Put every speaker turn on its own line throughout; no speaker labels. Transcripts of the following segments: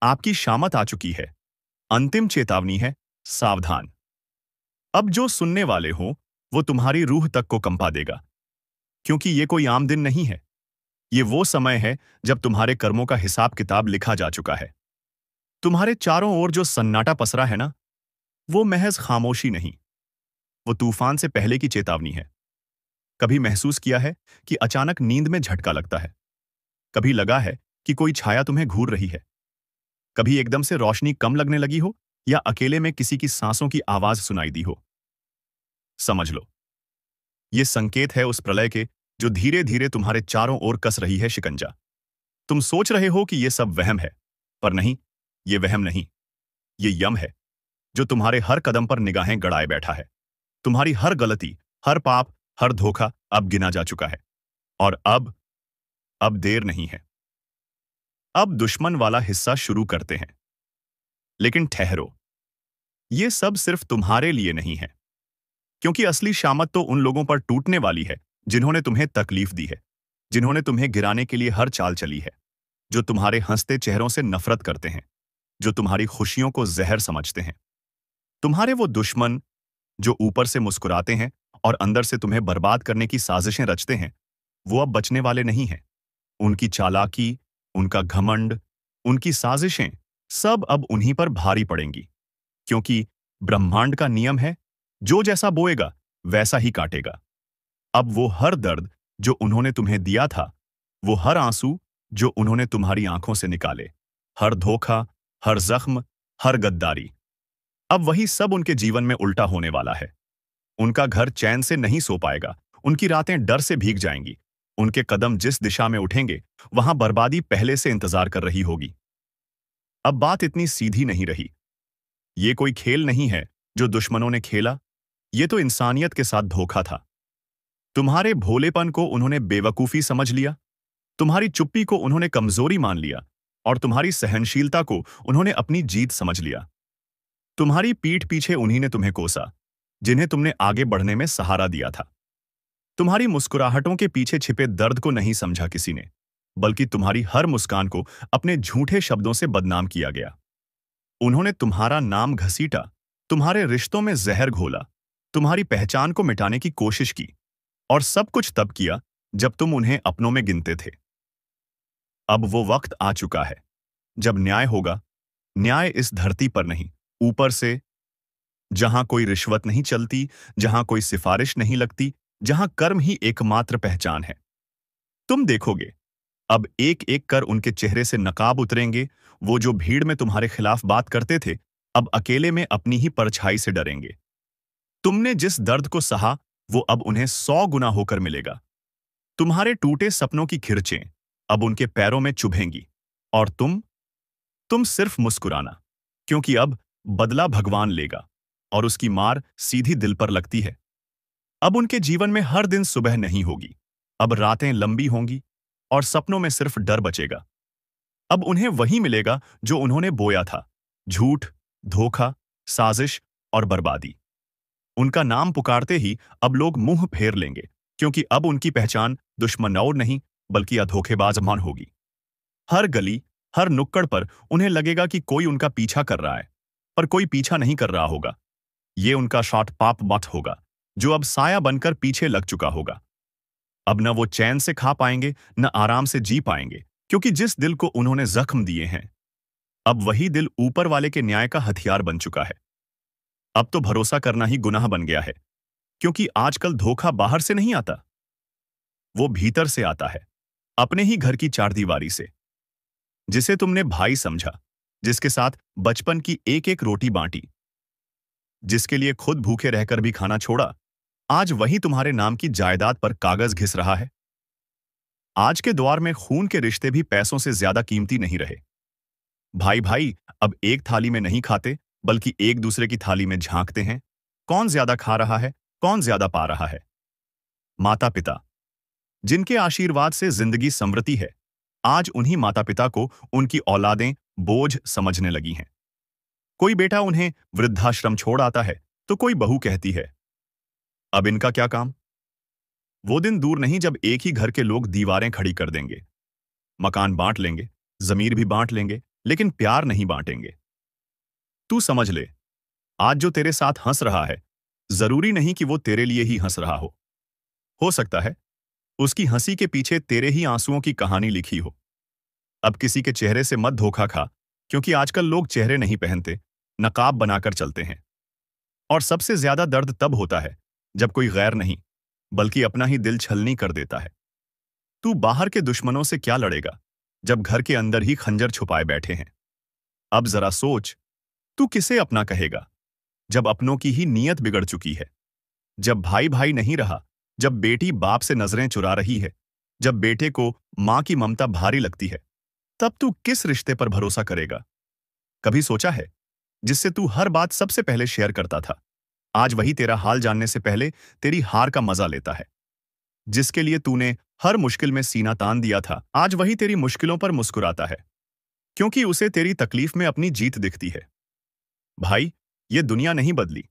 आपकी शामत आ चुकी है। अंतिम चेतावनी है, सावधान। अब जो सुनने वाले हो वो तुम्हारी रूह तक को कंपा देगा, क्योंकि ये कोई आम दिन नहीं है। ये वो समय है जब तुम्हारे कर्मों का हिसाब किताब लिखा जा चुका है। तुम्हारे चारों ओर जो सन्नाटा पसरा है ना, वो महज खामोशी नहीं, वो तूफान से पहले की चेतावनी है। कभी महसूस किया है कि अचानक नींद में झटका लगता है? कभी लगा है कि कोई छाया तुम्हें घूर रही है? कभी एकदम से रोशनी कम लगने लगी हो, या अकेले में किसी की सांसों की आवाज सुनाई दी हो? समझ लो, ये संकेत है उस प्रलय के जो धीरे धीरे तुम्हारे चारों ओर कस रही है शिकंजा। तुम सोच रहे हो कि ये सब वहम है, पर नहीं, ये वहम नहीं, ये यम है जो तुम्हारे हर कदम पर निगाहें गड़ाए बैठा है। तुम्हारी हर गलती, हर पाप, हर धोखा अब गिना जा चुका है। और अब देर नहीं है। अब दुश्मन वाला हिस्सा शुरू करते हैं। लेकिन ठहरो, ये सब सिर्फ तुम्हारे लिए नहीं है, क्योंकि असली शामत तो उन लोगों पर टूटने वाली है जिन्होंने तुम्हें तकलीफ दी है, जिन्होंने तुम्हें गिराने के लिए हर चाल चली है, जो तुम्हारे हंसते चेहरों से नफरत करते हैं, जो तुम्हारी खुशियों को जहर समझते हैं। तुम्हारे वो दुश्मन जो ऊपर से मुस्कुराते हैं और अंदर से तुम्हें बर्बाद करने की साजिशें रचते हैं, वो अब बचने वाले नहीं हैं। उनकी चालाकी, उनका घमंड, उनकी साजिशें सब अब उन्हीं पर भारी पड़ेंगी, क्योंकि ब्रह्मांड का नियम है, जो जैसा बोएगा वैसा ही काटेगा। अब वो हर दर्द जो उन्होंने तुम्हें दिया था, वो हर आंसू जो उन्होंने तुम्हारी आंखों से निकाले, हर धोखा, हर जख्म, हर गद्दारी, अब वही सब उनके जीवन में उल्टा होने वाला है। उनका घर चैन से नहीं सो पाएगा, उनकी रातें डर से भीग जाएंगी। उनके कदम जिस दिशा में उठेंगे, वहां बर्बादी पहले से इंतजार कर रही होगी। अब बात इतनी सीधी नहीं रही। ये कोई खेल नहीं है जो दुश्मनों ने खेला, ये तो इंसानियत के साथ धोखा था। तुम्हारे भोलेपन को उन्होंने बेवकूफी समझ लिया, तुम्हारी चुप्पी को उन्होंने कमजोरी मान लिया, और तुम्हारी सहनशीलता को उन्होंने अपनी जीत समझ लिया। तुम्हारी पीठ पीछे उन्हीं ने तुम्हें कोसा, जिन्हें तुमने आगे बढ़ने में सहारा दिया था। तुम्हारी मुस्कुराहटों के पीछे छिपे दर्द को नहीं समझा किसी ने, बल्कि तुम्हारी हर मुस्कान को अपने झूठे शब्दों से बदनाम किया गया। उन्होंने तुम्हारा नाम घसीटा, तुम्हारे रिश्तों में जहर घोला, तुम्हारी पहचान को मिटाने की कोशिश की, और सब कुछ तब किया जब तुम उन्हें अपनों में गिनते थे। अब वो वक्त आ चुका है जब न्याय होगा, न्याय इस धरती पर नहीं, ऊपर से, जहां कोई रिश्वत नहीं चलती, जहां कोई सिफारिश नहीं लगती, जहां कर्म ही एकमात्र पहचान है। तुम देखोगे, अब एक एक कर उनके चेहरे से नकाब उतरेंगे। वो जो भीड़ में तुम्हारे खिलाफ बात करते थे, अब अकेले में अपनी ही परछाई से डरेंगे। तुमने जिस दर्द को सहा, वो अब उन्हें 100 गुना होकर मिलेगा। तुम्हारे टूटे सपनों की खिरचें अब उनके पैरों में चुभेंगी, और तुम सिर्फ मुस्कुराना, क्योंकि अब बदला भगवान लेगा, और उसकी मार सीधी दिल पर लगती है। अब उनके जीवन में हर दिन सुबह नहीं होगी, अब रातें लंबी होंगी, और सपनों में सिर्फ डर बचेगा। अब उन्हें वही मिलेगा जो उन्होंने बोया था, झूठ, धोखा, साजिश और बर्बादी। उनका नाम पुकारते ही अब लोग मुंह फेर लेंगे, क्योंकि अब उनकी पहचान दुश्मन और नहीं, बल्कि अधोखेबाज मान होगी। हर गली, हर नुक्कड़ पर उन्हें लगेगा कि कोई उनका पीछा कर रहा है, पर कोई पीछा नहीं कर रहा होगा। ये उनका शॉट पाप मत होगा, जो अब साया बनकर पीछे लग चुका होगा। अब न वो चैन से खा पाएंगे, न आराम से जी पाएंगे, क्योंकि जिस दिल को उन्होंने जख्म दिए हैं, अब वही दिल ऊपर वाले के न्याय का हथियार बन चुका है। अब तो भरोसा करना ही गुनाह बन गया है, क्योंकि आजकल धोखा बाहर से नहीं आता, वो भीतर से आता है, अपने ही घर की चारदीवारी से। जिसे तुमने भाई समझा, जिसके साथ बचपन की एक एक रोटी बांटी, जिसके लिए खुद भूखे रहकर भी खाना छोड़ा, आज वही तुम्हारे नाम की जायदाद पर कागज घिस रहा है। आज के दौर में खून के रिश्ते भी पैसों से ज्यादा कीमती नहीं रहे। भाई भाई अब एक थाली में नहीं खाते, बल्कि एक दूसरे की थाली में झांकते हैं। कौन ज्यादा खा रहा है, कौन ज्यादा पा रहा है। माता पिता, जिनके आशीर्वाद से जिंदगी समृद्धि है, आज उन्हीं माता पिता को उनकी औलादें बोझ समझने लगी हैं। कोई बेटा उन्हें वृद्धाश्रम छोड़ आता है, तो कोई बहू कहती है, अब इनका क्या काम। वो दिन दूर नहीं जब एक ही घर के लोग दीवारें खड़ी कर देंगे, मकान बांट लेंगे, जमीर भी बांट लेंगे, लेकिन प्यार नहीं बांटेंगे। तू समझ ले, आज जो तेरे साथ हंस रहा है, जरूरी नहीं कि वो तेरे लिए ही हंस रहा हो। सकता है उसकी हंसी के पीछे तेरे ही आंसुओं की कहानी लिखी हो। अब किसी के चेहरे से मत धोखा खा, क्योंकि आजकल लोग चेहरे नहीं पहनते, नकाब बनाकर चलते हैं। और सबसे ज्यादा दर्द तब होता है जब कोई गैर नहीं, बल्कि अपना ही दिल छलनी कर देता है। तू बाहर के दुश्मनों से क्या लड़ेगा जब घर के अंदर ही खंजर छुपाए बैठे हैं। अब जरा सोच, तू किसे अपना कहेगा जब अपनों की ही नीयत बिगड़ चुकी है। जब भाई भाई नहीं रहा, जब बेटी बाप से नजरें चुरा रही है, जब बेटे को मां की ममता भारी लगती है, तब तू किस रिश्ते पर भरोसा करेगा। कभी सोचा है जिससे तू हर बात सबसे पहले शेयर करता था, आज वही तेरा हाल जानने से पहले तेरी हार का मजा लेता है। जिसके लिए तूने हर मुश्किल में सीना तान दिया था, आज वही तेरी मुश्किलों पर मुस्कुराता है, क्योंकि उसे तेरी तकलीफ में अपनी जीत दिखती है। भाई, ये दुनिया नहीं बदली,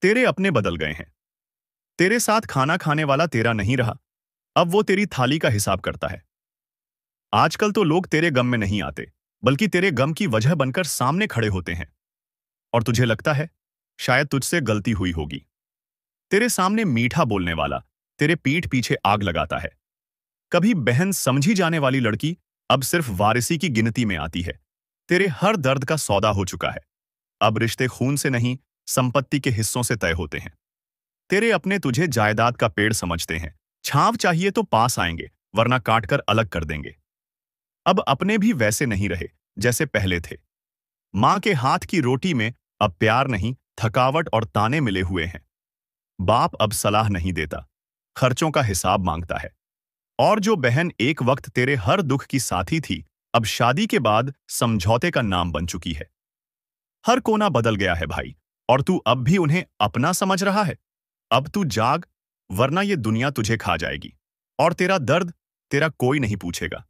तेरे अपने बदल गए हैं। तेरे साथ खाना खाने वाला तेरा नहीं रहा, अब वो तेरी थाली का हिसाब करता है। आजकल तो लोग तेरे गम में नहीं आते, बल्कि तेरे गम की वजह बनकर सामने खड़े होते हैं। और तुझे लगता है शायद तुझसे गलती हुई होगी। तेरे सामने मीठा बोलने वाला तेरे पीठ पीछे आग लगाता है। कभी बहन समझी जाने वाली लड़की अब सिर्फ वारिसी की गिनती में आती है। तेरे हर दर्द का सौदा हो चुका है। अब रिश्ते खून से नहीं, संपत्ति के हिस्सों से तय होते हैं। तेरे अपने तुझे जायदाद का पेड़ समझते हैं, छांव चाहिए तो पास आएंगे, वरना काटकर अलग कर देंगे। अब अपने भी वैसे नहीं रहे जैसे पहले थे। मां के हाथ की रोटी में अब प्यार नहीं, थकावट और ताने मिले हुए हैं। बाप अब सलाह नहीं देता, खर्चों का हिसाब मांगता है। और जो बहन एक वक्त तेरे हर दुख की साथी थी, अब शादी के बाद समझौते का नाम बन चुकी है। हर कोना बदल गया है भाई, और तू अब भी उन्हें अपना समझ रहा है। अब तू जाग, वरना ये दुनिया तुझे खा जाएगी, और तेरा दर्द तेरा कोई नहीं पूछेगा।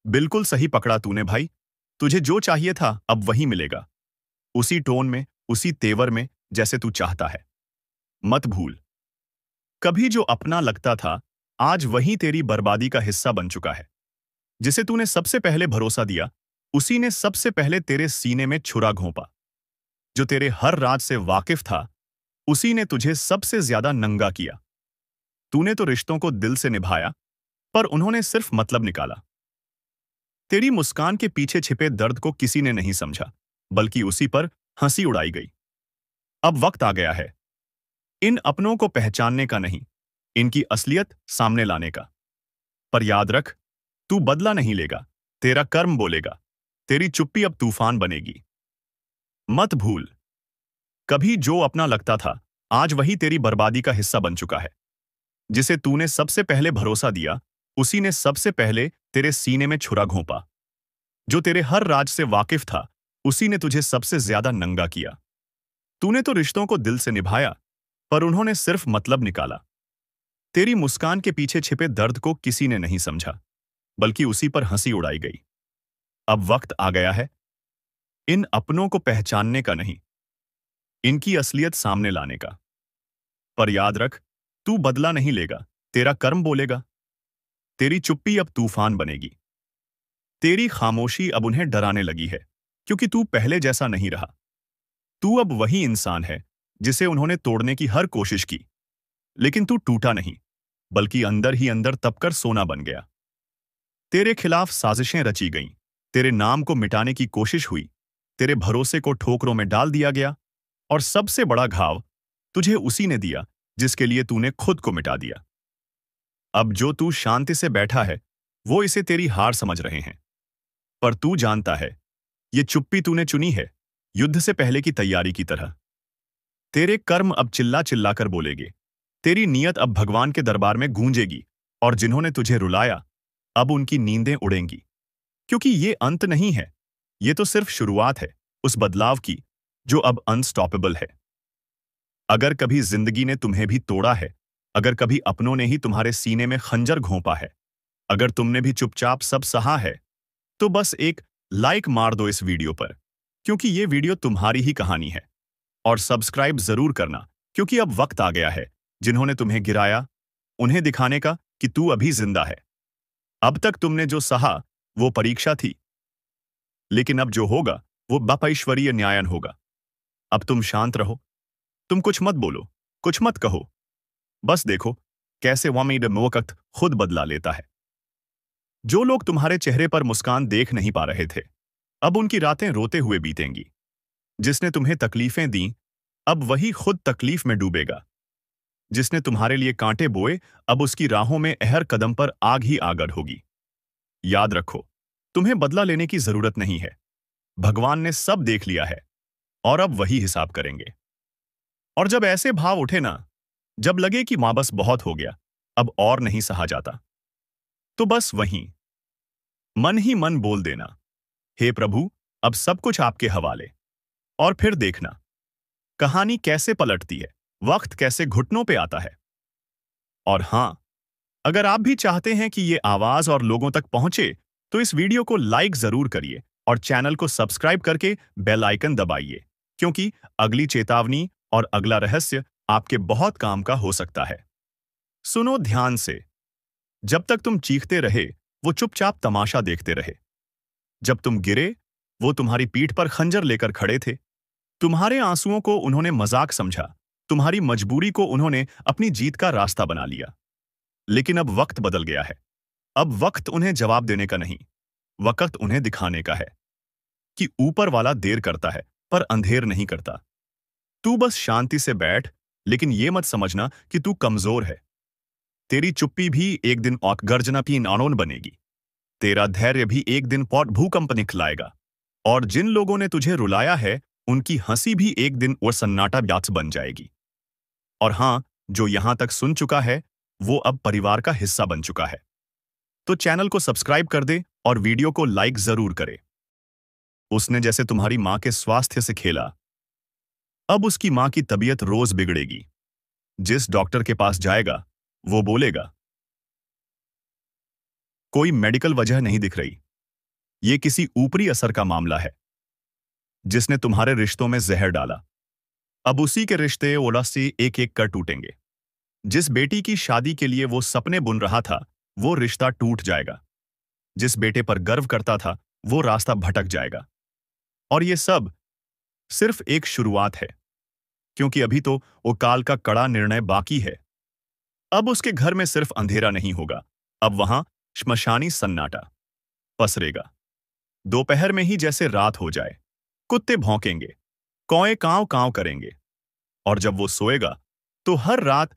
बिल्कुल सही पकड़ा तूने भाई, तुझे जो चाहिए था अब वही मिलेगा, उसी टोन में, उसी तेवर में, जैसे तू चाहता है। मत भूल, कभी जो अपना लगता था, आज वही तेरी बर्बादी का हिस्सा बन चुका है। जिसे तूने सबसे पहले भरोसा दिया, उसी ने सबसे पहले तेरे सीने में छुरा घोंपा। जो तेरे हर राज से वाकिफ था, उसी ने तुझे सबसे ज्यादा नंगा किया। तूने तो रिश्तों को दिल से निभाया, पर उन्होंने सिर्फ मतलब निकाला। तेरी मुस्कान के पीछे छिपे दर्द को किसी ने नहीं समझा, बल्कि उसी पर हंसी उड़ाई गई। अब वक्त आ गया है इन अपनों को पहचानने का नहीं, इनकी असलियत सामने लाने का। पर याद रख, तू बदला नहीं लेगा, तेरा कर्म बोलेगा। तेरी चुप्पी अब तूफान बनेगी। मत भूल, कभी जो अपना लगता था, आज वही तेरी बर्बादी का हिस्सा बन चुका है। जिसे तूने सबसे पहले भरोसा दिया, उसी ने सबसे पहले तेरे सीने में छुरा घोंपा। जो तेरे हर राज से वाकिफ था, उसी ने तुझे सबसे ज्यादा नंगा किया। तूने तो रिश्तों को दिल से निभाया, पर उन्होंने सिर्फ मतलब निकाला। तेरी मुस्कान के पीछे छिपे दर्द को किसी ने नहीं समझा, बल्कि उसी पर हंसी उड़ाई गई। अब वक्त आ गया है इन अपनों को पहचानने का नहीं, इनकी असलियत सामने लाने का। पर याद रख, तू बदला नहीं लेगा, तेरा कर्म बोलेगा। तेरी चुप्पी अब तूफान बनेगी। तेरी खामोशी अब उन्हें डराने लगी है, क्योंकि तू पहले जैसा नहीं रहा। तू अब वही इंसान है जिसे उन्होंने तोड़ने की हर कोशिश की, लेकिन तू टूटा नहीं, बल्कि अंदर ही अंदर तपकर सोना बन गया। तेरे खिलाफ साजिशें रची गईं, तेरे नाम को मिटाने की कोशिश हुई, तेरे भरोसे को ठोकरों में डाल दिया गया, और सबसे बड़ा घाव तुझे उसी ने दिया जिसके लिए तूने खुद को मिटा दिया। अब जो तू शांति से बैठा है, वो इसे तेरी हार समझ रहे हैं, पर तू जानता है, ये चुप्पी तूने चुनी है, युद्ध से पहले की तैयारी की तरह। तेरे कर्म अब चिल्ला चिल्ला कर बोलेंगे, तेरी नीयत अब भगवान के दरबार में गूंजेगी, और जिन्होंने तुझे रुलाया, अब उनकी नींदें उड़ेंगी। क्योंकि ये अंत नहीं है, ये तो सिर्फ शुरुआत है उस बदलाव की जो अब अनस्टॉपेबल है। अगर कभी जिंदगी ने तुम्हें भी तोड़ा है, अगर कभी अपनों ने ही तुम्हारे सीने में खंजर घोंपा है, अगर तुमने भी चुपचाप सब सहा है, तो बस एक लाइक मार दो इस वीडियो पर, क्योंकि ये वीडियो तुम्हारी ही कहानी है। और सब्सक्राइब जरूर करना, क्योंकि अब वक्त आ गया है जिन्होंने तुम्हें गिराया, उन्हें दिखाने का कि तू अभी जिंदा है। अब तक तुमने जो सहा, वो परीक्षा थी। लेकिन अब जो होगा वो बापईश्वरीय न्यायन होगा। अब तुम शांत रहो, तुम कुछ मत बोलो, कुछ मत कहो, बस देखो कैसे वामीड वक्त खुद बदला लेता है। जो लोग तुम्हारे चेहरे पर मुस्कान देख नहीं पा रहे थे, अब उनकी रातें रोते हुए बीतेंगी। जिसने तुम्हें तकलीफें दी, अब वही खुद तकलीफ में डूबेगा। जिसने तुम्हारे लिए कांटे बोए, अब उसकी राहों में हर कदम पर आग ही आगड़ होगी। याद रखो, तुम्हें बदला लेने की जरूरत नहीं है। भगवान ने सब देख लिया है और अब वही हिसाब करेंगे। और जब ऐसे भाव उठे ना, जब लगे कि मां बस बहुत हो गया, अब और नहीं सहा जाता, तो बस वहीं मन ही मन बोल देना, हे प्रभु, अब सब कुछ आपके हवाले। और फिर देखना कहानी कैसे पलटती है, वक्त कैसे घुटनों पे आता है। और हां, अगर आप भी चाहते हैं कि ये आवाज और लोगों तक पहुंचे, तो इस वीडियो को लाइक जरूर करिए और चैनल को सब्सक्राइब करके बेल आइकन दबाइए, क्योंकि अगली चेतावनी और अगला रहस्य आपके बहुत काम का हो सकता है। सुनो ध्यान से। जब तक तुम चीखते रहे, वो चुपचाप तमाशा देखते रहे। जब तुम गिरे, वो तुम्हारी पीठ पर खंजर लेकर खड़े थे। तुम्हारे आंसुओं को उन्होंने मजाक समझा, तुम्हारी मजबूरी को उन्होंने अपनी जीत का रास्ता बना लिया। लेकिन अब वक्त बदल गया है। अब वक्त उन्हें जवाब देने का नहीं, वक्त उन्हें दिखाने का है कि ऊपर वाला देर करता है पर अंधेर नहीं करता। तू बस शांति से बैठ, लेकिन ये मत समझना कि तू कमजोर है। तेरी चुप्पी भी एक दिन औक गर्जना की नानोन बनेगी। तेरा धैर्य भी एक दिन पौट भूकंप निखलाएगा। और जिन लोगों ने तुझे रुलाया है, उनकी हंसी भी एक दिन वो सन्नाटा व्यास बन जाएगी। और हां, जो यहां तक सुन चुका है, वो अब परिवार का हिस्सा बन चुका है। तो चैनल को सब्सक्राइब कर दे और वीडियो को लाइक जरूर करे। उसने जैसे तुम्हारी मां के स्वास्थ्य से खेला, अब उसकी मां की तबीयत रोज बिगड़ेगी। जिस डॉक्टर के पास जाएगा, वो बोलेगा, कोई मेडिकल वजह नहीं दिख रही, ये किसी ऊपरी असर का मामला है। जिसने तुम्हारे रिश्तों में जहर डाला, अब उसी के रिश्ते ओला से एक एक कर टूटेंगे। जिस बेटी की शादी के लिए वो सपने बुन रहा था, वो रिश्ता टूट जाएगा। जिस बेटे पर गर्व करता था, वो रास्ता भटक जाएगा। और ये सब सिर्फ एक शुरुआत है, क्योंकि अभी तो वो काल का कड़ा निर्णय बाकी है। अब उसके घर में सिर्फ अंधेरा नहीं होगा, अब वहां श्मशानी सन्नाटा पसरेगा। दोपहर में ही जैसे रात हो जाए, कुत्ते भौंकेंगे, कौए कांव कांव करेंगे। और जब वो सोएगा, तो हर रात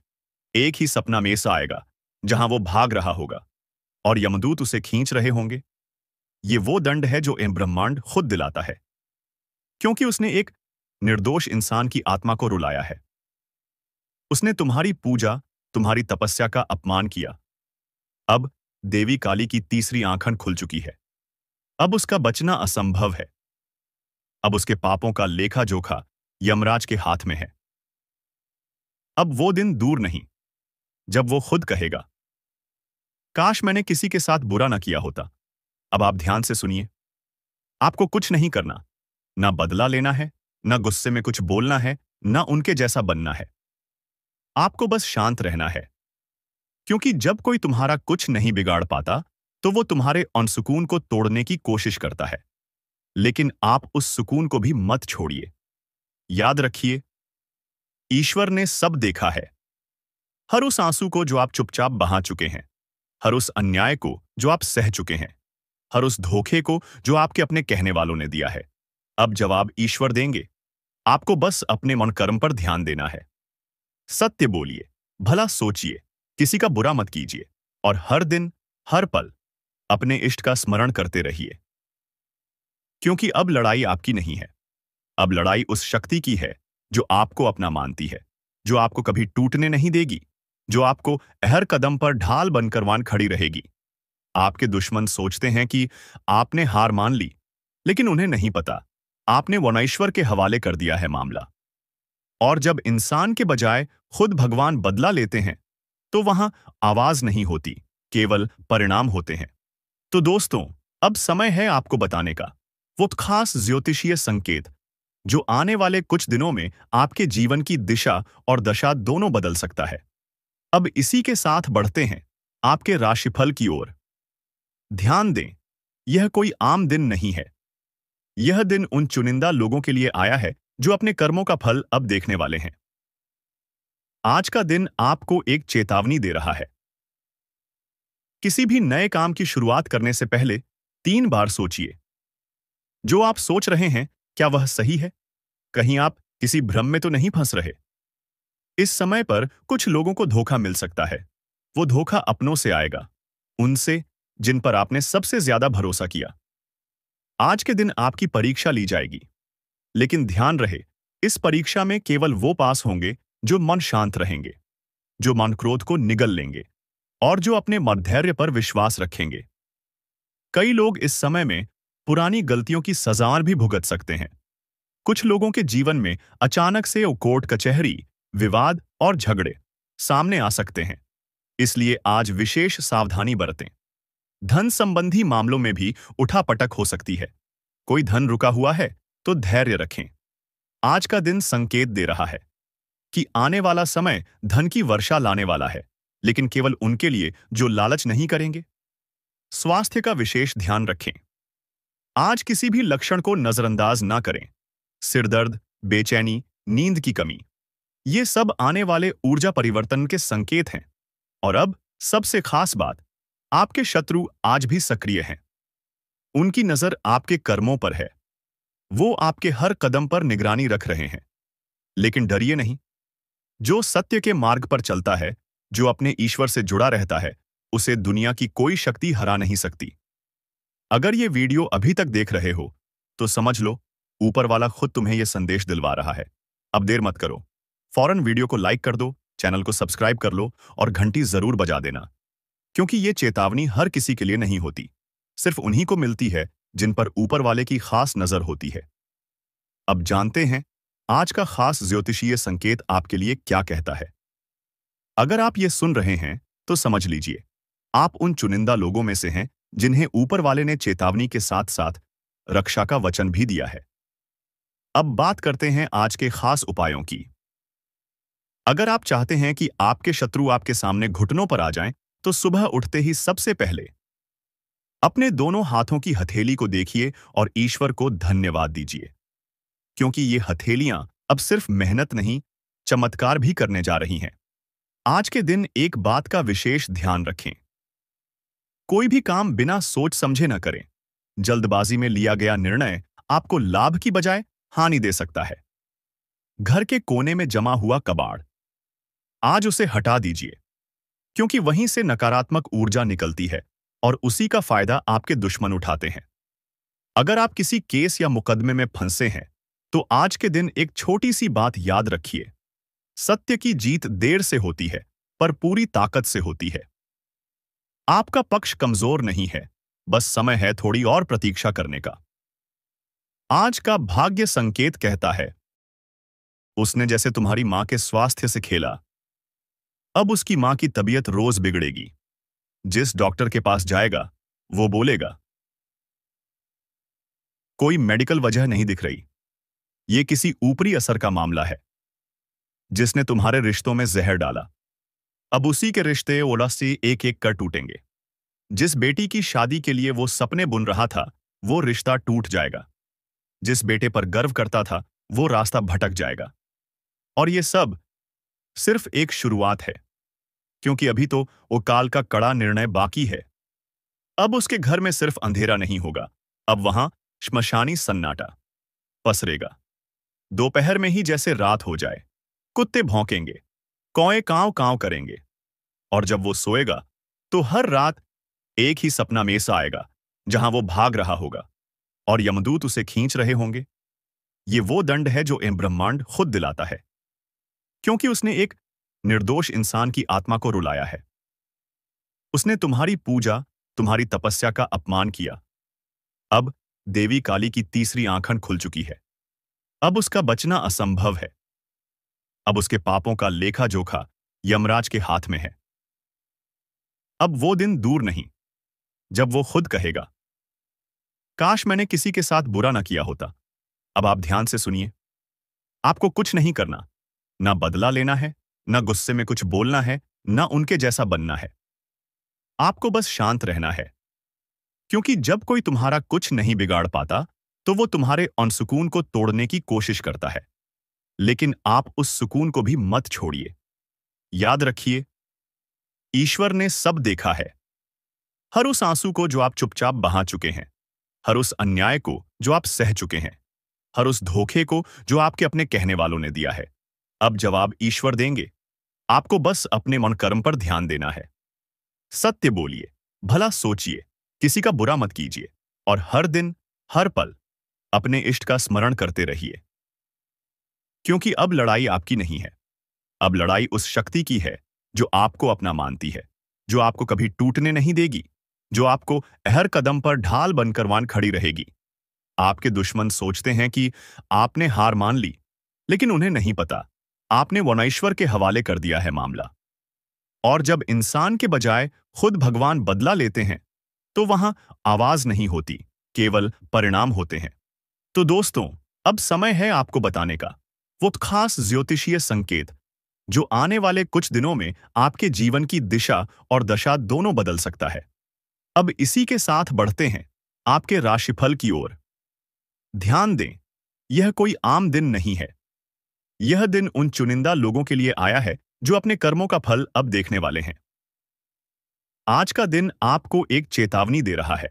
एक ही सपना में सा आएगा, जहां वो भाग रहा होगा और यमदूत उसे खींच रहे होंगे। ये वो दंड है जो ब्रह्मांड खुद दिलाता है, क्योंकि उसने एक निर्दोष इंसान की आत्मा को रुलाया है। उसने तुम्हारी पूजा, तुम्हारी तपस्या का अपमान किया। अब देवी काली की तीसरी आंखन खुल चुकी है। अब उसका बचना असंभव है। अब उसके पापों का लेखा जोखा यमराज के हाथ में है। अब वो दिन दूर नहीं, जब वो खुद कहेगा, काश मैंने किसी के साथ बुरा ना किया होता। अब आप ध्यान से सुनिए। आपको कुछ नहीं करना, ना बदला लेना है, ना गुस्से में कुछ बोलना है, ना उनके जैसा बनना है। आपको बस शांत रहना है, क्योंकि जब कोई तुम्हारा कुछ नहीं बिगाड़ पाता, तो वो तुम्हारे अनसुकून को तोड़ने की कोशिश करता है। लेकिन आप उस सुकून को भी मत छोड़िए। याद रखिए, ईश्वर ने सब देखा है। हर उस आंसू को जो आप चुपचाप बहा चुके हैं, हर उस अन्याय को जो आप सह चुके हैं, हर उस धोखे को जो आपके अपने कहने वालों ने दिया है। अब जवाब ईश्वर देंगे। आपको बस अपने मन कर्म पर ध्यान देना है। सत्य बोलिए, भला सोचिए, किसी का बुरा मत कीजिए, और हर दिन, हर पल अपने इष्ट का स्मरण करते रहिए। क्योंकि अब लड़ाई आपकी नहीं है, अब लड़ाई उस शक्ति की है जो आपको अपना मानती है, जो आपको कभी टूटने नहीं देगी, जो आपको हर कदम पर ढाल बनकर वान खड़ी रहेगी। आपके दुश्मन सोचते हैं कि आपने हार मान ली, लेकिन उन्हें नहीं पता, आपने वनईश्वर के हवाले कर दिया है मामला। और जब इंसान के बजाय खुद भगवान बदला लेते हैं, तो वहां आवाज नहीं होती, केवल परिणाम होते हैं। तो दोस्तों, अब समय है आपको बताने का, वो खास ज्योतिषीय संकेत जो आने वाले कुछ दिनों में आपके जीवन की दिशा और दशा दोनों बदल सकता है। अब इसी के साथ बढ़ते हैं आपके राशिफल की ओर। ध्यान दें, यह कोई आम दिन नहीं है। यह दिन उन चुनिंदा लोगों के लिए आया है जो अपने कर्मों का फल अब देखने वाले हैं। आज का दिन आपको एक चेतावनी दे रहा है। किसी भी नए काम की शुरुआत करने से पहले 3 बार सोचिए। जो आप सोच रहे हैं, क्या वह सही है? कहीं आप किसी भ्रम में तो नहीं फंस रहे? इस समय पर कुछ लोगों को धोखा मिल सकता है। वो धोखा अपनों से आएगा, उनसे जिन पर आपने सबसे ज्यादा भरोसा किया। आज के दिन आपकी परीक्षा ली जाएगी, लेकिन ध्यान रहे, इस परीक्षा में केवल वो पास होंगे जो मन शांत रहेंगे, जो मन क्रोध को निगल लेंगे और जो अपने मधैर्य पर विश्वास रखेंगे। कई लोग इस समय में पुरानी गलतियों की सजा भी भुगत सकते हैं। कुछ लोगों के जीवन में अचानक से कोर्ट कचहरी, विवाद और झगड़े सामने आ सकते हैं। इसलिए आज विशेष सावधानी बरतें। धन संबंधी मामलों में भी उठापटक हो सकती है। कोई धन रुका हुआ है तो धैर्य रखें। आज का दिन संकेत दे रहा है कि आने वाला समय धन की वर्षा लाने वाला है, लेकिन केवल उनके लिए जो लालच नहीं करेंगे। स्वास्थ्य का विशेष ध्यान रखें। आज किसी भी लक्षण को नजरअंदाज ना करें। सिर दर्द, बेचैनी, नींद की कमी, ये सब आने वाले ऊर्जा परिवर्तन के संकेत हैं। और अब सबसे खास बात, आपके शत्रु आज भी सक्रिय हैं। उनकी नजर आपके कर्मों पर है। वो आपके हर कदम पर निगरानी रख रहे हैं। लेकिन डरिए नहीं। जो सत्य के मार्ग पर चलता है, जो अपने ईश्वर से जुड़ा रहता है, उसे दुनिया की कोई शक्ति हरा नहीं सकती। अगर ये वीडियो अभी तक देख रहे हो, तो समझ लो ऊपर वाला खुद तुम्हें यह संदेश दिलवा रहा है। अब देर मत करो, फौरन वीडियो को लाइक कर दो, चैनल को सब्सक्राइब कर लो और घंटी जरूर बजा देना, क्योंकि ये चेतावनी हर किसी के लिए नहीं होती। सिर्फ उन्हीं को मिलती है जिन पर ऊपर वाले की खास नजर होती है। अब जानते हैं आज का खास ज्योतिषीय संकेत आपके लिए क्या कहता है। अगर आप ये सुन रहे हैं तो समझ लीजिए, आप उन चुनिंदा लोगों में से हैं जिन्हें ऊपर वाले ने चेतावनी के साथ साथ रक्षा का वचन भी दिया है। अब बात करते हैं आज के खास उपायों की। अगर आप चाहते हैं कि आपके शत्रु आपके सामने घुटनों पर आ जाएं, तो सुबह उठते ही सबसे पहले अपने दोनों हाथों की हथेली को देखिए और ईश्वर को धन्यवाद दीजिए, क्योंकि ये हथेलियां अब सिर्फ मेहनत नहीं, चमत्कार भी करने जा रही हैं। आज के दिन एक बात का विशेष ध्यान रखें। कोई भी काम बिना सोच समझे न करें। जल्दबाजी में लिया गया निर्णय आपको लाभ की बजाय हानि दे सकता है। घर के कोने में जमा हुआ कबाड़, आज उसे हटा दीजिए, क्योंकि वहीं से नकारात्मक ऊर्जा निकलती है और उसी का फायदा आपके दुश्मन उठाते हैं। अगर आप किसी केस या मुकदमे में फंसे हैं, तो आज के दिन एक छोटी सी बात याद रखिए। सत्य की जीत देर से होती है, पर पूरी ताकत से होती है। आपका पक्ष कमजोर नहीं है, बस समय है थोड़ी और प्रतीक्षा करने का। आज का भाग्य संकेत कहता है, उसने जैसे तुम्हारी मां के स्वास्थ्य से खेला, अब उसकी मां की तबीयत रोज बिगड़ेगी। जिस डॉक्टर के पास जाएगा, वो बोलेगा, कोई मेडिकल वजह नहीं दिख रही, ये किसी ऊपरी असर का मामला है, जिसने तुम्हारे रिश्तों में जहर डाला। अब उसी के रिश्ते ओला से एक एक कर टूटेंगे। जिस बेटी की शादी के लिए वो सपने बुन रहा था, वो रिश्ता टूट जाएगा। जिस बेटे पर गर्व करता था, वो रास्ता भटक जाएगा। और ये सब सिर्फ एक शुरुआत है, क्योंकि अभी तो वो काल का कड़ा निर्णय बाकी है। अब उसके घर में सिर्फ अंधेरा नहीं होगा, अब वहां श्मशानी सन्नाटा पसरेगा। दोपहर में ही जैसे रात हो जाए, कुत्ते भौंकेंगे, कौए कांव कांव करेंगे, और जब वो सोएगा तो हर रात एक ही सपना में सा आएगा, जहां वो भाग रहा होगा और यमदूत उसे खींच रहे होंगे। ये वो दंड है जो ब्रह्मांड खुद दिलाता है, क्योंकि उसने एक निर्दोष इंसान की आत्मा को रुलाया है। उसने तुम्हारी पूजा, तुम्हारी तपस्या का अपमान किया। अब देवी काली की तीसरी आंखन खुल चुकी है। अब उसका बचना असंभव है। अब उसके पापों का लेखा जोखा यमराज के हाथ में है। अब वो दिन दूर नहीं जब वो खुद कहेगा, काश मैंने किसी के साथ बुरा ना किया होता। अब आप ध्यान से सुनिए। आपको कुछ नहीं करना, ना बदला लेना है, ना गुस्से में कुछ बोलना है, ना उनके जैसा बनना है। आपको बस शांत रहना है, क्योंकि जब कोई तुम्हारा कुछ नहीं बिगाड़ पाता, तो वो तुम्हारे सुकून को तोड़ने की कोशिश करता है। लेकिन आप उस सुकून को भी मत छोड़िए। याद रखिए, ईश्वर ने सब देखा है। हर उस आंसू को जो आप चुपचाप बहा चुके हैं, हर उस अन्याय को जो आप सह चुके हैं, हर उस धोखे को जो आपके अपने कहने वालों ने दिया है। अब जवाब ईश्वर देंगे। आपको बस अपने मन कर्म पर ध्यान देना है। सत्य बोलिए, भला सोचिए, किसी का बुरा मत कीजिए और हर दिन, हर पल अपने इष्ट का स्मरण करते रहिए। क्योंकि अब लड़ाई आपकी नहीं है। अब लड़ाई उस शक्ति की है जो आपको अपना मानती है, जो आपको कभी टूटने नहीं देगी, जो आपको हर कदम पर ढाल बनकर वान खड़ी रहेगी। आपके दुश्मन सोचते हैं कि आपने हार मान ली, लेकिन उन्हें नहीं पता आपने वनईश्वर के हवाले कर दिया है मामला। और जब इंसान के बजाय खुद भगवान बदला लेते हैं, तो वहां आवाज नहीं होती, केवल परिणाम होते हैं। तो दोस्तों, अब समय है आपको बताने का, वो खास ज्योतिषीय संकेत जो आने वाले कुछ दिनों में आपके जीवन की दिशा और दशा दोनों बदल सकता है। अब इसी के साथ बढ़ते हैं आपके राशिफल की ओर। ध्यान दें, यह कोई आम दिन नहीं है। यह दिन उन चुनिंदा लोगों के लिए आया है जो अपने कर्मों का फल अब देखने वाले हैं। आज का दिन आपको एक चेतावनी दे रहा है।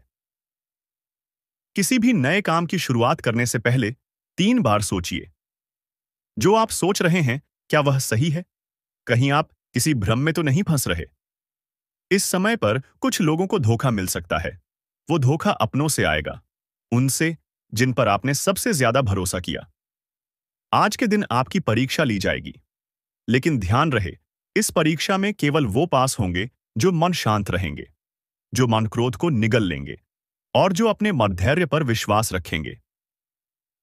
किसी भी नए काम की शुरुआत करने से पहले 3 बार सोचिए। जो आप सोच रहे हैं, क्या वह सही है? कहीं आप किसी भ्रम में तो नहीं फंस रहे? इस समय पर कुछ लोगों को धोखा मिल सकता है। वो धोखा अपनों से आएगा, उनसे जिन पर आपने सबसे ज्यादा भरोसा किया। आज के दिन आपकी परीक्षा ली जाएगी, लेकिन ध्यान रहे, इस परीक्षा में केवल वो पास होंगे जो मन शांत रहेंगे, जो मन क्रोध को निगल लेंगे और जो अपने मधैर्य पर विश्वास रखेंगे।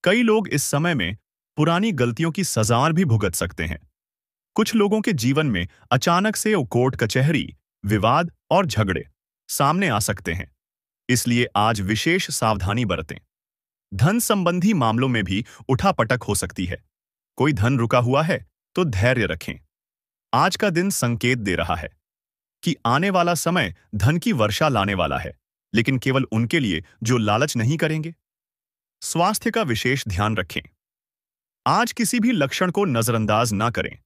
कई लोग इस समय में पुरानी गलतियों की सजाएं भी भुगत सकते हैं। कुछ लोगों के जीवन में अचानक से कोर्ट कचहरी, विवाद और झगड़े सामने आ सकते हैं, इसलिए आज विशेष सावधानी बरतें। धन संबंधी मामलों में भी उठापटक हो सकती है। कोई धन रुका हुआ है तो धैर्य रखें। आज का दिन संकेत दे रहा है कि आने वाला समय धन की वर्षा लाने वाला है, लेकिन केवल उनके लिए जो लालच नहीं करेंगे। स्वास्थ्य का विशेष ध्यान रखें। आज किसी भी लक्षण को नजरअंदाज ना करें।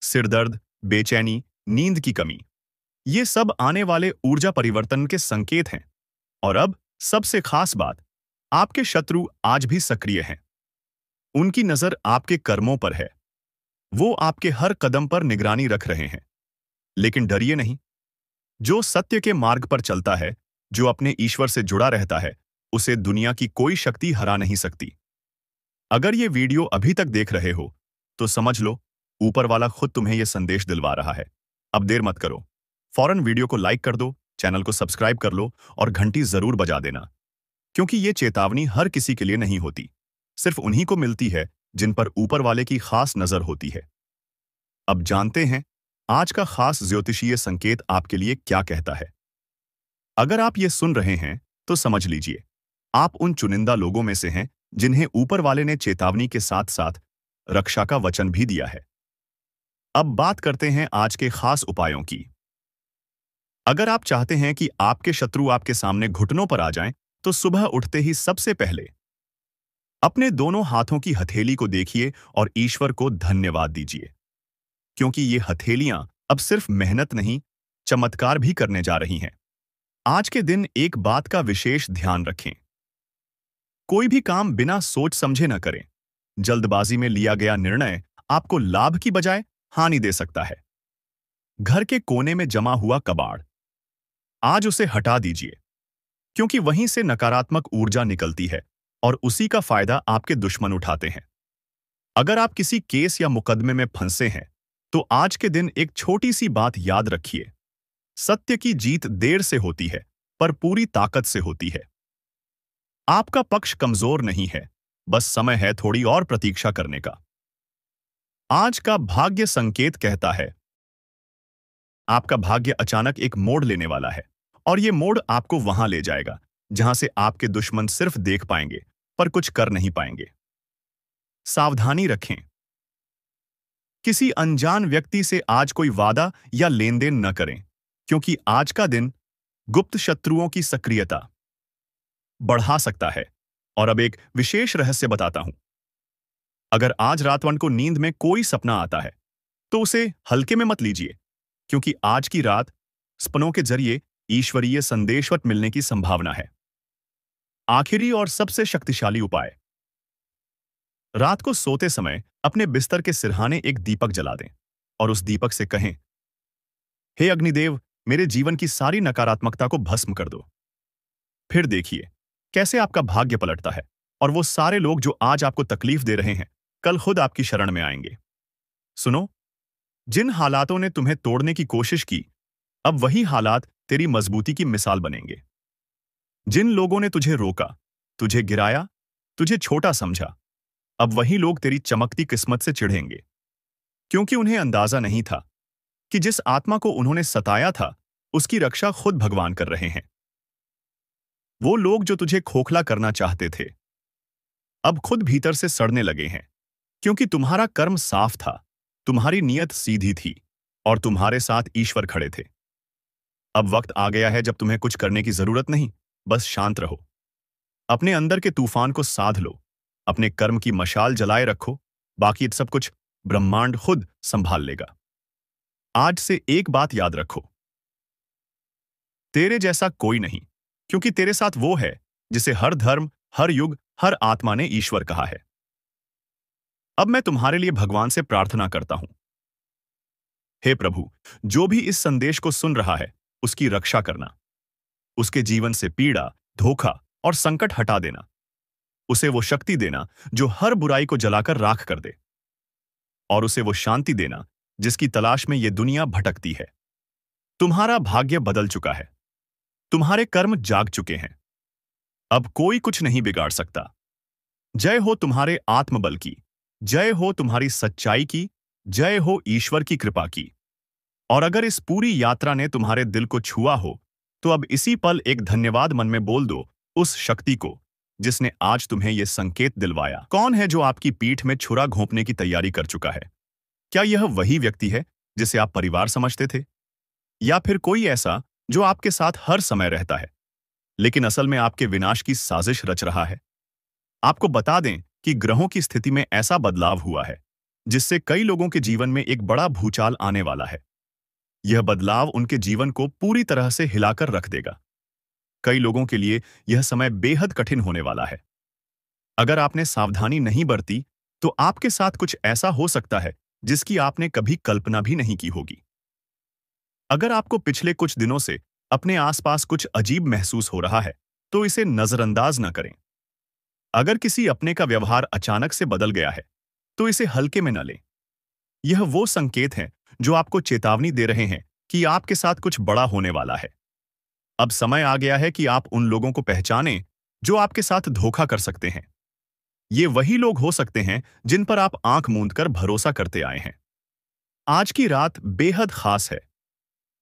सिरदर्द, बेचैनी, नींद की कमी, ये सब आने वाले ऊर्जा परिवर्तन के संकेत हैं। और अब सबसे खास बात, आपके शत्रु आज भी सक्रिय हैं। उनकी नजर आपके कर्मों पर है। वो आपके हर कदम पर निगरानी रख रहे हैं। लेकिन डरिए नहीं। जो सत्य के मार्ग पर चलता है, जो अपने ईश्वर से जुड़ा रहता है, उसे दुनिया की कोई शक्ति हरा नहीं सकती। अगर ये वीडियो अभी तक देख रहे हो, तो समझ लो ऊपर वाला खुद तुम्हें यह संदेश दिलवा रहा है। अब देर मत करो, फौरन वीडियो को लाइक कर दो, चैनल को सब्सक्राइब कर लो और घंटी जरूर बजा देना, क्योंकि ये चेतावनी हर किसी के लिए नहीं होती, सिर्फ उन्हीं को मिलती है जिन पर ऊपर वाले की खास नजर होती है। अब जानते हैं आज का खास ज्योतिषीय संकेत आपके लिए क्या कहता है। अगर आप ये सुन रहे हैं तो समझ लीजिए, आप उन चुनिंदा लोगों में से हैं जिन्हें ऊपर वाले ने चेतावनी के साथ साथ रक्षा का वचन भी दिया है। अब बात करते हैं आज के खास उपायों की। अगर आप चाहते हैं कि आपके शत्रु आपके सामने घुटनों पर आ जाएं, तो सुबह उठते ही सबसे पहले अपने दोनों हाथों की हथेली को देखिए और ईश्वर को धन्यवाद दीजिए, क्योंकि ये हथेलियां अब सिर्फ मेहनत नहीं, चमत्कार भी करने जा रही हैं। आज के दिन एक बात का विशेष ध्यान रखें। कोई भी काम बिना सोच समझे न करें। जल्दबाजी में लिया गया निर्णय आपको लाभ की बजाय हानि दे सकता है। घर के कोने में जमा हुआ कबाड़, आज उसे हटा दीजिए, क्योंकि वहीं से नकारात्मक ऊर्जा निकलती है और उसी का फायदा आपके दुश्मन उठाते हैं। अगर आप किसी केस या मुकदमे में फंसे हैं, तो आज के दिन एक छोटी सी बात याद रखिए। सत्य की जीत देर से होती है, पर पूरी ताकत से होती है। आपका पक्ष कमजोर नहीं है, बस समय है थोड़ी और प्रतीक्षा करने का। आज का भाग्य संकेत कहता है, आपका भाग्य अचानक एक मोड़ लेने वाला है, और ये मोड़ आपको वहां ले जाएगा जहां से आपके दुश्मन सिर्फ देख पाएंगे पर कुछ कर नहीं पाएंगे। सावधानी रखें। किसी अनजान व्यक्ति से आज कोई वादा या लेन देन न करें, क्योंकि आज का दिन गुप्त शत्रुओं की सक्रियता बढ़ा सकता है और अब एक विशेष रहस्य बताता हूं। अगर आज रातवान को नींद में कोई सपना आता है, तो उसे हल्के में मत लीजिए, क्योंकि आज की रात सपनों के जरिए ईश्वरीय संदेशवत मिलने की संभावना है। आखिरी और सबसे शक्तिशाली उपाय, रात को सोते समय अपने बिस्तर के सिरहाने एक दीपक जला दें और उस दीपक से कहें, हे अग्निदेव, मेरे जीवन की सारी नकारात्मकता को भस्म कर दो। फिर देखिए कैसे आपका भाग्य पलटता है और वो सारे लोग जो आज आपको तकलीफ दे रहे हैं, कल खुद आपकी शरण में आएंगे। सुनो, जिन हालातों ने तुम्हें तोड़ने की कोशिश की, अब वही हालात तेरी मजबूती की मिसाल बनेंगे। जिन लोगों ने तुझे रोका, तुझे गिराया, तुझे छोटा समझा, अब वही लोग तेरी चमकती किस्मत से चिढ़ेंगे, क्योंकि उन्हें अंदाजा नहीं था कि जिस आत्मा को उन्होंने सताया था, उसकी रक्षा खुद भगवान कर रहे हैं। वो लोग जो तुझे खोखला करना चाहते थे, अब खुद भीतर से सड़ने लगे हैं, क्योंकि तुम्हारा कर्म साफ था, तुम्हारी नीयत सीधी थी और तुम्हारे साथ ईश्वर खड़े थे। अब वक्त आ गया है जब तुम्हें कुछ करने की जरूरत नहीं, बस शांत रहो। अपने अंदर के तूफान को साध लो, अपने कर्म की मशाल जलाए रखो, बाकी सब कुछ ब्रह्मांड खुद संभाल लेगा। आज से एक बात याद रखो, तेरे जैसा कोई नहीं, क्योंकि तेरे साथ वो है जिसे हर धर्म, हर युग, हर आत्मा ने ईश्वर कहा है। अब मैं तुम्हारे लिए भगवान से प्रार्थना करता हूं। हे प्रभु, जो भी इस संदेश को सुन रहा है, उसकी रक्षा करना। उसके जीवन से पीड़ा, धोखा और संकट हटा देना। उसे वो शक्ति देना जो हर बुराई को जलाकर राख कर दे, और उसे वो शांति देना जिसकी तलाश में ये दुनिया भटकती है। तुम्हारा भाग्य बदल चुका है, तुम्हारे कर्म जाग चुके हैं, अब कोई कुछ नहीं बिगाड़ सकता। जय हो तुम्हारे आत्मबल की, जय हो तुम्हारी सच्चाई की, जय हो ईश्वर की कृपा की। और अगर इस पूरी यात्रा ने तुम्हारे दिल को छुआ हो, तो अब इसी पल एक धन्यवाद मन में बोल दो उस शक्ति को जिसने आज तुम्हें यह संकेत दिलवाया। कौन है जो आपकी पीठ में छुरा घोंपने की तैयारी कर चुका है? क्या यह वही व्यक्ति है जिसे आप परिवार समझते थे, या फिर कोई ऐसा जो आपके साथ हर समय रहता है लेकिन असल में आपके विनाश की साजिश रच रहा है? आपको बता दें कि ग्रहों की स्थिति में ऐसा बदलाव हुआ है जिससे कई लोगों के जीवन में एक बड़ा भूचाल आने वाला है। यह बदलाव उनके जीवन को पूरी तरह से हिलाकर रख देगा। कई लोगों के लिए यह समय बेहद कठिन होने वाला है। अगर आपने सावधानी नहीं बरती, तो आपके साथ कुछ ऐसा हो सकता है जिसकी आपने कभी कल्पना भी नहीं की होगी। अगर आपको पिछले कुछ दिनों से अपने आसपास कुछ अजीब महसूस हो रहा है, तो इसे नजरअंदाज न करें। अगर किसी अपने का व्यवहार अचानक से बदल गया है, तो इसे हल्के में न लें। यह वो संकेत हैं जो आपको चेतावनी दे रहे हैं कि आपके साथ कुछ बड़ा होने वाला है। अब समय आ गया है कि आप उन लोगों को पहचानें जो आपके साथ धोखा कर सकते हैं। ये वही लोग हो सकते हैं जिन पर आप आंख मूंदकर भरोसा करते आए हैं। आज की रात बेहद खास है।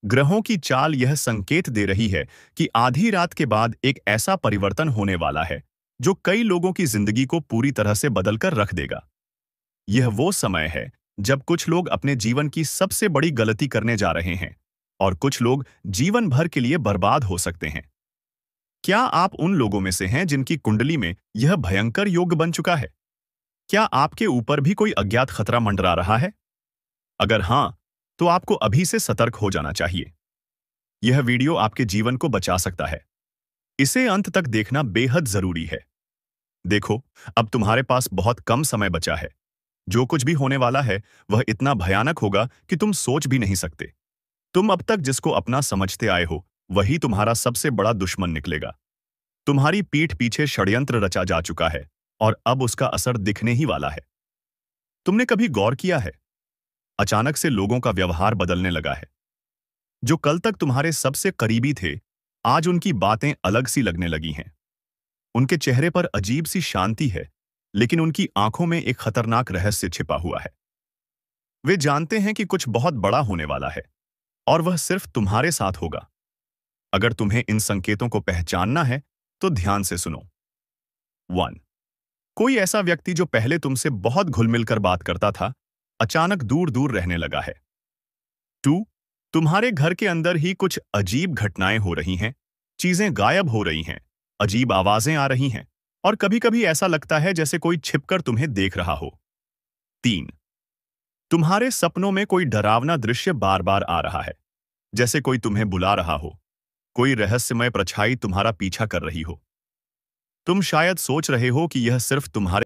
ग्रहों की चाल यह संकेत दे रही है कि आधी रात के बाद एक ऐसा परिवर्तन होने वाला है जो कई लोगों की जिंदगी को पूरी तरह से बदलकर रख देगा। यह वो समय है जब कुछ लोग अपने जीवन की सबसे बड़ी गलती करने जा रहे हैं और कुछ लोग जीवन भर के लिए बर्बाद हो सकते हैं। क्या आप उन लोगों में से हैं जिनकी कुंडली में यह भयंकर योग बन चुका है? क्या आपके ऊपर भी कोई अज्ञात खतरा मंडरा रहा है? अगर हां, तो आपको अभी से सतर्क हो जाना चाहिए। यह वीडियो आपके जीवन को बचा सकता है। इसे अंत तक देखना बेहद जरूरी है। देखो, अब तुम्हारे पास बहुत कम समय बचा है। जो कुछ भी होने वाला है वह इतना भयानक होगा कि तुम सोच भी नहीं सकते। तुम अब तक जिसको अपना समझते आए हो, वही तुम्हारा सबसे बड़ा दुश्मन निकलेगा। तुम्हारी पीठ पीछे षड्यंत्र रचा जा चुका है और अब उसका असर दिखने ही वाला है। तुमने कभी गौर किया है, अचानक से लोगों का व्यवहार बदलने लगा है। जो कल तक तुम्हारे सबसे करीबी थे, आज उनकी बातें अलग सी लगने लगी हैं। उनके चेहरे पर अजीब सी शांति है, लेकिन उनकी आंखों में एक खतरनाक रहस्य छिपा हुआ है। वे जानते हैं कि कुछ बहुत बड़ा होने वाला है और वह सिर्फ तुम्हारे साथ होगा। अगर तुम्हें इन संकेतों को पहचानना है, तो ध्यान से सुनो। 1. कोई ऐसा व्यक्ति जो पहले तुमसे बहुत घुल-मिल कर बात करता था, अचानक दूर-दूर रहने लगा है। 2. तुम्हारे घर के अंदर ही कुछ अजीब घटनाएं हो रही हैं, चीजें गायब हो रही हैं, अजीब आवाजें आ रही हैं और कभी कभी ऐसा लगता है जैसे कोई छिपकर तुम्हें देख रहा हो। 3. तुम्हारे सपनों में कोई डरावना दृश्य बार बार आ रहा है, जैसे कोई तुम्हें बुला रहा हो, कोई रहस्यमय परछाई तुम्हारा पीछा कर रही हो। तुम शायद सोच रहे हो कि यह सिर्फ तुम्हारे